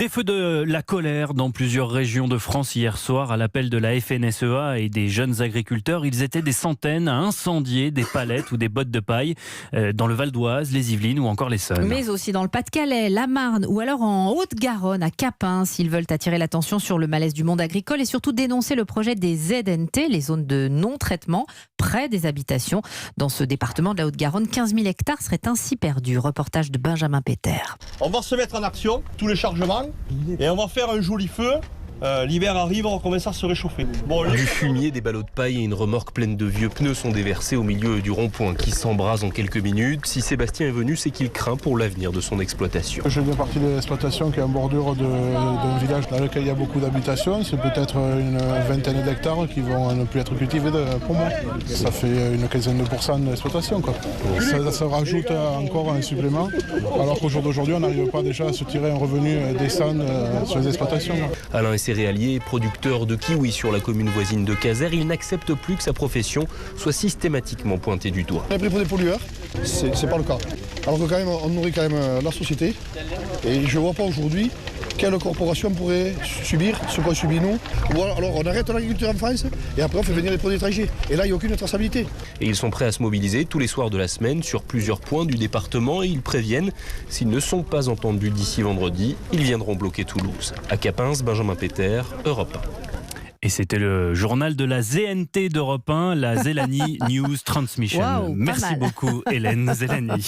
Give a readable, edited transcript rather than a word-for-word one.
Des feux de la colère dans plusieurs régions de France hier soir à l'appel de la FNSEA et des jeunes agriculteurs. Ils étaient des centaines à incendier des palettes ou des bottes de paille dans le Val d'Oise, les Yvelines ou encore l'Essonne. Mais aussi dans le Pas-de-Calais, la Marne ou alors en Haute-Garonne, à Capin, s'ils veulent attirer l'attention sur le malaise du monde agricole et surtout dénoncer le projet des ZNT, les zones de non-traitement, près des habitations. Dans ce département de la Haute-Garonne, 15 000 hectares seraient ainsi perdus. Reportage de Benjamin Péter. On va se mettre en action, tous les chargements, et on va faire un joli feu. L'hiver arrive, on va commencer à se réchauffer. Du fumier, des ballots de paille et une remorque pleine de vieux pneus sont déversés au milieu du rond-point qui s'embrase en quelques minutes. Si Sébastien est venu, c'est qu'il craint pour l'avenir de son exploitation. Je viens partie de l'exploitation qui est en bordure d'un village dans lequel il y a beaucoup d'habitations. C'est peut-être une vingtaine d'hectares qui vont ne plus être cultivés pour moi. Ça fait une quinzaine de pourcents de l'exploitation. Ça rajoute encore un supplément, alors qu'au jour d'aujourd'hui, on n'arrive pas déjà à se tirer un revenu décent sur les exploitations. Alain est céréalier et producteur de kiwis sur la commune voisine de Caser. Il n'accepte plus que sa profession soit systématiquement pointée du doigt. On est pris pour des pollueurs, c'est pas le cas. Alors que quand même, on nourrit quand même la société. Et je ne vois pas aujourd'hui quelle corporation pourrait subir ce qu'on subit nous. Ou alors on arrête l'agriculture en France et après on fait venir les produits étrangers. Et là, il n'y a aucune traçabilité. Et ils sont prêts à se mobiliser tous les soirs de la semaine sur plusieurs points du département et ils préviennent, s'ils ne sont pas entendus d'ici vendredi, ils viendront bloquer Toulouse. À Capins, Benjamin Péter, Europe 1. Et c'était le journal de la ZNT d'Europe 1, la Zelani News Transmission. Wow, Merci beaucoup Hélène Zelani.